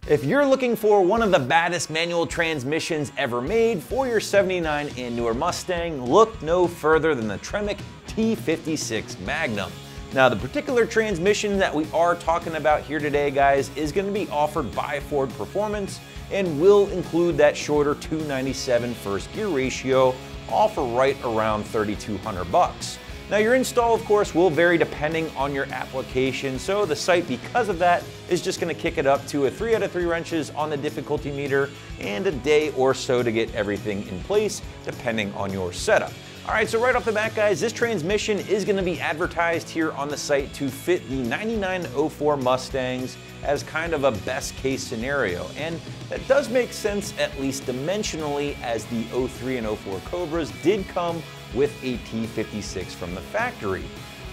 If you're looking for one of the baddest manual transmissions ever made for your 79 and newer Mustang, look no further than the TREMEC T56 Magnum. Now, the particular transmission that we are talking about here today, guys, is going to be offered by Ford Performance and will include that shorter 297 first gear ratio, all for right around $3,200. Now, your install, of course, will vary depending on your application, so the site, because of that, is just going to kick it up to a 3 out of 3 wrenches on the difficulty meter and a day or so to get everything in place, depending on your setup. All right, so right off the bat, guys, this transmission is going to be advertised here on the site to fit the 9904 Mustangs as kind of a best case scenario, and that does make sense, at least dimensionally, as the 03 and 04 Cobras did come with a T56 from the factory.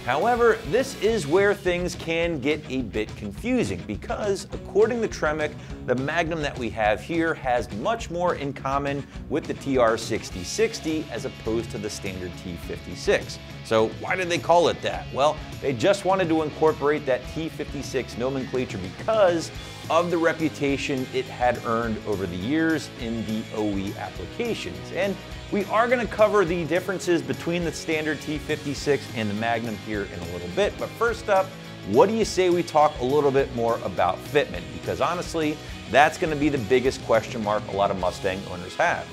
However, this is where things can get a bit confusing because, according to TREMEC, the Magnum that we have here has much more in common with the TR6060 as opposed to the standard T56. So why did they call it that? Well, they just wanted to incorporate that T56 nomenclature because of the reputation it had earned over the years in the OE applications. And we are going to cover the differences between the standard T56 and the Magnum here in a little bit, but first up, what do you say we talk a little bit more about fitment? Because honestly, that's going to be the biggest question mark a lot of Mustang owners have.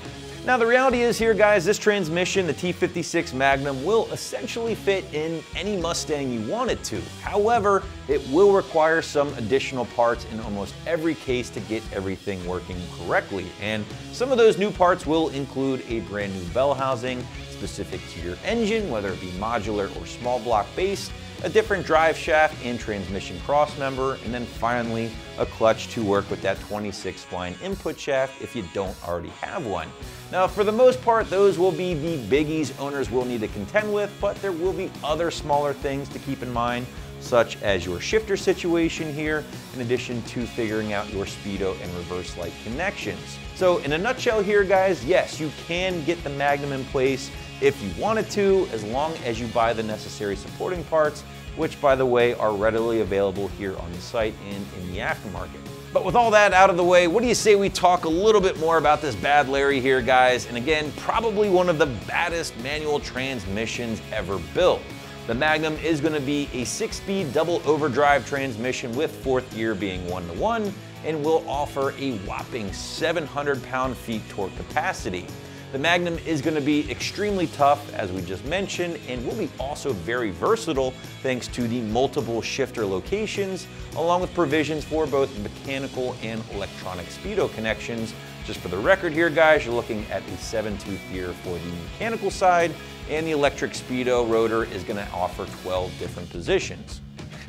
Now, the reality is here, guys, this transmission, the T56 Magnum, will essentially fit in any Mustang you want it to. However, it will require some additional parts in almost every case to get everything working correctly. And some of those new parts will include a brand new bell housing specific to your engine, whether it be modular or small block based, a different drive shaft and transmission crossmember, and then finally a clutch to work with that 26 spline input shaft if you don't already have one. Now, for the most part, those will be the biggies owners will need to contend with, but there will be other smaller things to keep in mind, such as your shifter situation here, in addition to figuring out your speedo and reverse light connections. So in a nutshell here, guys, yes, you can get the Magnum in place if you wanted to, as long as you buy the necessary supporting parts, which, by the way, are readily available here on the site and in the aftermarket. But with all that out of the way, what do you say we talk a little bit more about this bad Larry here, guys? And again, probably one of the baddest manual transmissions ever built. The Magnum is going to be a 6-speed double overdrive transmission with 4th gear being 1-to-1 and will offer a whopping 700 pound-feet torque capacity. The Magnum is going to be extremely tough, as we just mentioned, and will be also very versatile thanks to the multiple shifter locations, along with provisions for both mechanical and electronic speedo connections. Just for the record here, guys, you're looking at a 7-tooth gear for the mechanical side, and the electric speedo rotor is going to offer 12 different positions.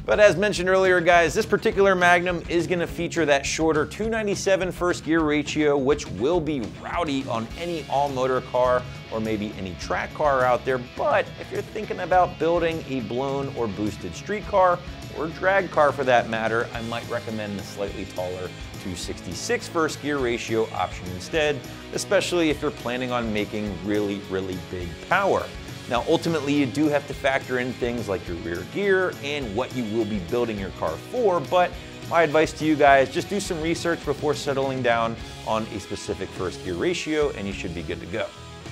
But as mentioned earlier, guys, this particular Magnum is going to feature that shorter 297 first gear ratio, which will be rowdy on any all-motor car or maybe any track car out there. But if you're thinking about building a blown or boosted street car, or drag car for that matter, I might recommend the slightly taller 266 first gear ratio option instead, especially if you're planning on making really, really big power. Now, ultimately, you do have to factor in things like your rear gear and what you will be building your car for, but my advice to you guys, just do some research before settling down on a specific first gear ratio and you should be good to go.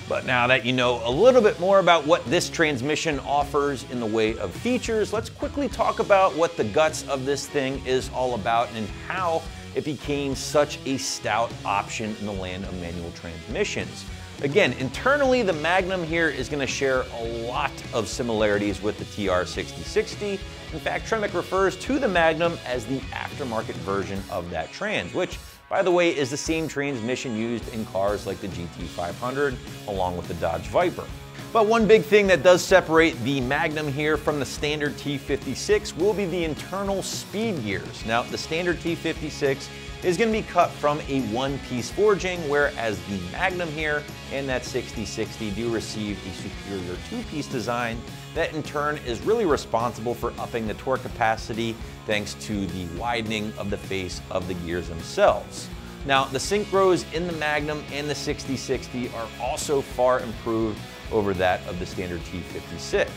But now that you know a little bit more about what this transmission offers in the way of features, let's quickly talk about what the guts of this thing is all about and how it became such a stout option in the land of manual transmissions. Again, internally, the Magnum here is going to share a lot of similarities with the TR6060. In fact, TREMEC refers to the Magnum as the aftermarket version of that trans, which, by the way, is the same transmission used in cars like the GT500, along with the Dodge Viper. But one big thing that does separate the Magnum here from the standard T56 will be the internal speed gears. Now, the standard T56 is going to be cut from a one-piece forging, whereas the Magnum here and that 6060 do receive a superior two-piece design that in turn is really responsible for upping the torque capacity thanks to the widening of the face of the gears themselves. Now, the synchros in the Magnum and the 6060 are also far improved over that of the standard T56.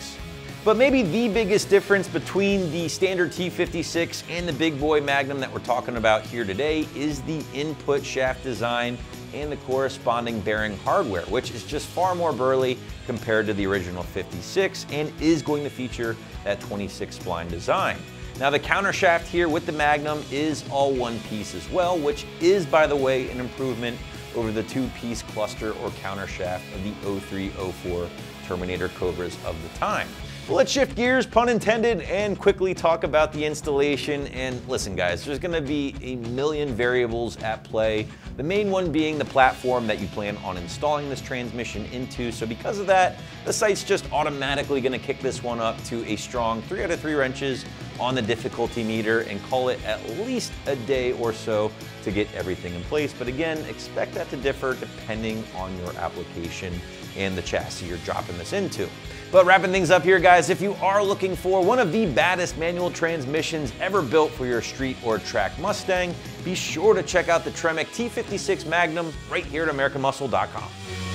But maybe the biggest difference between the standard T56 and the big boy Magnum that we're talking about here today is the input shaft design and the corresponding bearing hardware, which is just far more burly compared to the original 56 and is going to feature that 26 spline design. Now the countershaft here with the Magnum is all one piece as well, which is, by the way, an improvement over the two-piece cluster or countershaft of the 03-04 Terminator Cobras of the time. Well, let's shift gears, pun intended, and quickly talk about the installation. And listen guys, there's gonna be a million variables at play. The main one being the platform that you plan on installing this transmission into. So because of that, the site's just automatically gonna kick this one up to a strong 3 out of 3 wrenches on the difficulty meter and call it at least a day or so to get everything in place. But again, expect that to differ depending on your application and the chassis you're dropping this into. But wrapping things up here, guys, if you are looking for one of the baddest manual transmissions ever built for your street or track Mustang, be sure to check out the TREMEC T56 Magnum right here at AmericanMuscle.com.